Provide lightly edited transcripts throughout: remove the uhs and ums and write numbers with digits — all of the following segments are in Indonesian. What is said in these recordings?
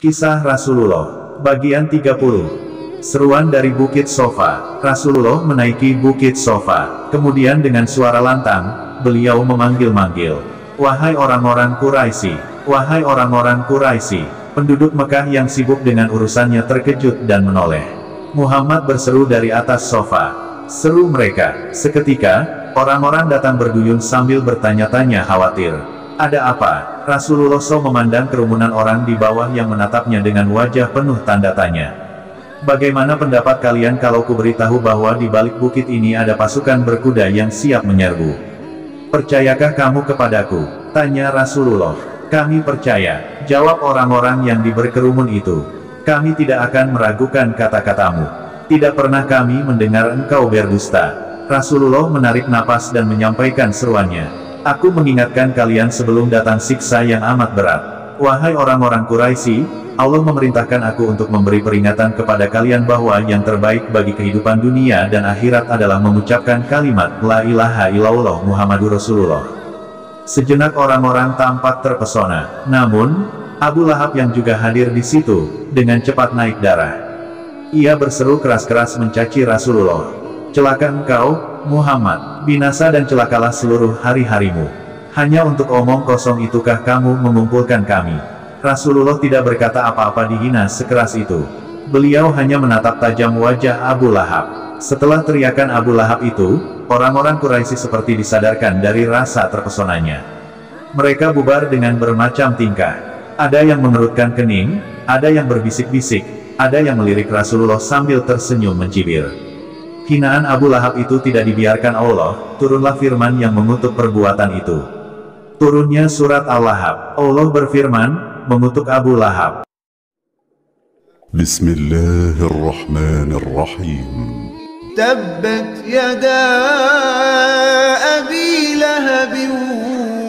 Kisah Rasulullah, bagian 30. Seruan dari Bukit Sofa. Rasulullah menaiki Bukit Sofa. Kemudian dengan suara lantang, beliau memanggil-manggil, "Wahai orang-orang Quraisy, wahai orang-orang Quraisy." Penduduk Mekah yang sibuk dengan urusannya terkejut dan menoleh. Muhammad berseru dari atas sofa. Seru mereka. Seketika, orang-orang datang berduyun sambil bertanya-tanya khawatir. Ada apa? Rasulullah SAW memandang kerumunan orang di bawah yang menatapnya dengan wajah penuh tanda tanya. Bagaimana pendapat kalian kalau kuberitahu bahwa di balik bukit ini ada pasukan berkuda yang siap menyerbu? Percayakah kamu kepadaku? Tanya Rasulullah. Kami percaya, jawab orang-orang yang berkerumun itu. Kami tidak akan meragukan kata-katamu. Tidak pernah kami mendengar engkau berdusta. Rasulullah menarik napas dan menyampaikan seruannya. Aku mengingatkan kalian sebelum datang siksa yang amat berat. Wahai orang-orang Quraisy, Allah memerintahkan aku untuk memberi peringatan kepada kalian bahwa yang terbaik bagi kehidupan dunia dan akhirat adalah mengucapkan kalimat La ilaha illallah Muhammadur Rasulullah. Sejenak orang-orang tampak terpesona. Namun, Abu Lahab yang juga hadir di situ, dengan cepat naik darah. Ia berseru keras-keras mencaci Rasulullah. Celaka engkau, Muhammad, binasa dan celakalah seluruh hari-harimu. Hanya untuk omong kosong itukah kamu mengumpulkan kami? Rasulullah tidak berkata apa-apa dihina sekeras itu. Beliau hanya menatap tajam wajah Abu Lahab. Setelah teriakan Abu Lahab itu, orang-orang Quraisy seperti disadarkan dari rasa terpesonanya. Mereka bubar dengan bermacam tingkah. Ada yang mengerutkan kening, ada yang berbisik-bisik, ada yang melirik Rasulullah sambil tersenyum mencibir. Hinaan Abu Lahab itu tidak dibiarkan Allah, turunlah firman yang mengutuk perbuatan itu. Turunnya surat Al-Lahab. Allah berfirman, mengutuk Abu Lahab. Bismillahirrahmanirrahim. تبت يدا أبي لهب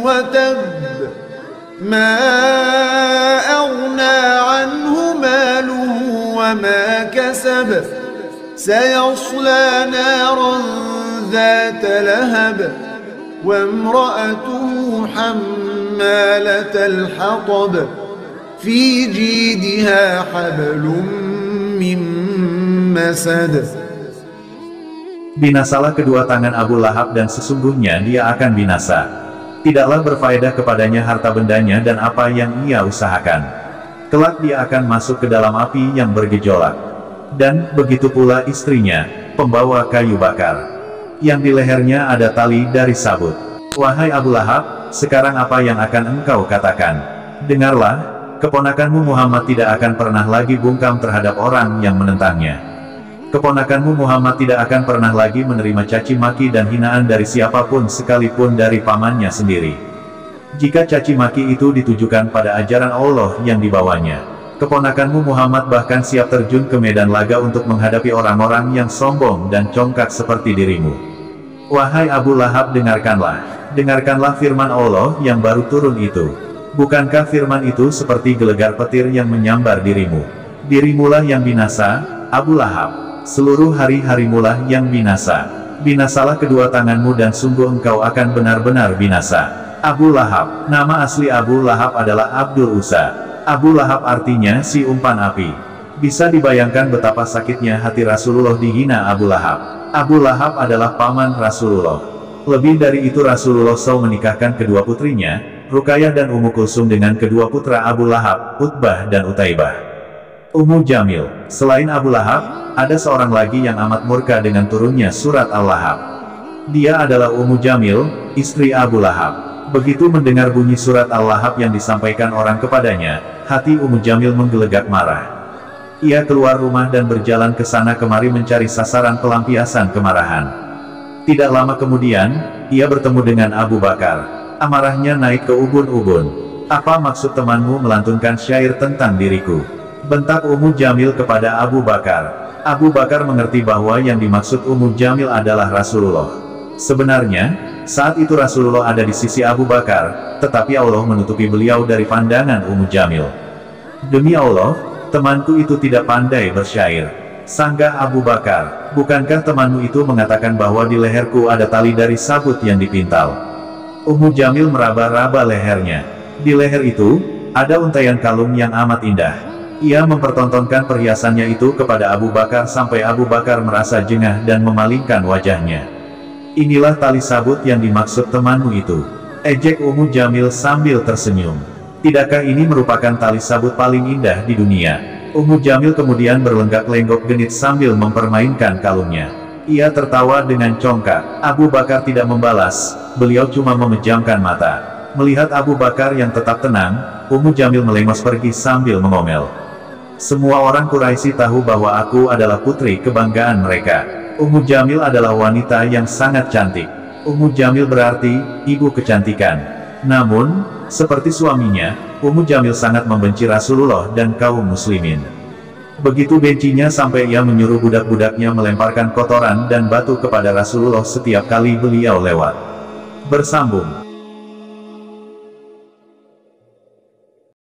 وتب ما أغنى عنه ماله وما كسب سيصلى نارا ذات لهب وامرأته حمالة الحطب في جيدها حبل من مسد. Binasalah kedua tangan Abu Lahab dan sesungguhnya dia akan binasa. Tidaklah berfaedah kepadanya harta bendanya dan apa yang ia usahakan. Kelak dia akan masuk ke dalam api yang bergejolak. Dan begitu pula istrinya, pembawa kayu bakar. Yang di lehernya ada tali dari sabut. Wahai Abu Lahab, sekarang apa yang akan engkau katakan? Dengarlah, keponakanmu Muhammad tidak akan pernah lagi bungkam terhadap orang yang menentangnya. Keponakanmu Muhammad tidak akan pernah lagi menerima caci maki dan hinaan dari siapapun sekalipun dari pamannya sendiri. Jika caci maki itu ditujukan pada ajaran Allah yang dibawanya, keponakanmu Muhammad bahkan siap terjun ke medan laga untuk menghadapi orang-orang yang sombong dan congkak seperti dirimu. Wahai Abu Lahab, dengarkanlah firman Allah yang baru turun itu. Bukankah firman itu seperti gelegar petir yang menyambar dirimu? Dirimulah yang binasa, Abu Lahab. Seluruh hari-harimulah yang binasa. Binasalah kedua tanganmu dan sungguh engkau akan benar-benar binasa. Abu Lahab. Nama asli Abu Lahab adalah Abdul Uzza. Abu Lahab artinya si umpan api. Bisa dibayangkan betapa sakitnya hati Rasulullah dihina Abu Lahab. Abu Lahab adalah paman Rasulullah. Lebih dari itu Rasulullah SAW menikahkan kedua putrinya, Ruqayyah dan Ummu Kulsum dengan kedua putra Abu Lahab, Utbah dan Utaibah. Ummu Jamil. Selain Abu Lahab, ada seorang lagi yang amat murka dengan turunnya surat Al-Lahab. Dia adalah Ummu Jamil, istri Abu Lahab. Begitu mendengar bunyi surat Al-Lahab yang disampaikan orang kepadanya, hati Ummu Jamil menggelegak marah. Ia keluar rumah dan berjalan ke sana kemari mencari sasaran pelampiasan kemarahan. Tidak lama kemudian, ia bertemu dengan Abu Bakar. Amarahnya naik ke ubun-ubun. Apa maksud temanmu melantunkan syair tentang diriku? Bentak Ummu Jamil kepada Abu Bakar. Abu Bakar mengerti bahwa yang dimaksud Ummu Jamil adalah Rasulullah. Sebenarnya, saat itu Rasulullah ada di sisi Abu Bakar, tetapi Allah menutupi beliau dari pandangan Ummu Jamil. Demi Allah, temanku itu tidak pandai bersyair. Sanggah Abu Bakar, bukankah temanmu itu mengatakan bahwa di leherku ada tali dari sabut yang dipintal? Ummu Jamil meraba-raba lehernya. Di leher itu, ada untaian kalung yang amat indah. Ia mempertontonkan perhiasannya itu kepada Abu Bakar sampai Abu Bakar merasa jengah dan memalingkan wajahnya. Inilah tali sabut yang dimaksud temanmu itu, ejek Ummu Jamil sambil tersenyum. Tidakkah ini merupakan tali sabut paling indah di dunia? Ummu Jamil kemudian berlenggak-lenggok genit sambil mempermainkan kalungnya. Ia tertawa dengan congkak. Abu Bakar tidak membalas, beliau cuma memejamkan mata. Melihat Abu Bakar yang tetap tenang, Ummu Jamil melengos pergi sambil mengomel. Semua orang Quraisy tahu bahwa aku adalah putri kebanggaan mereka. Ummu Jamil adalah wanita yang sangat cantik. Ummu Jamil berarti ibu kecantikan. Namun, seperti suaminya, Ummu Jamil sangat membenci Rasulullah dan kaum muslimin. Begitu bencinya sampai ia menyuruh budak-budaknya melemparkan kotoran dan batu kepada Rasulullah setiap kali beliau lewat. Bersambung.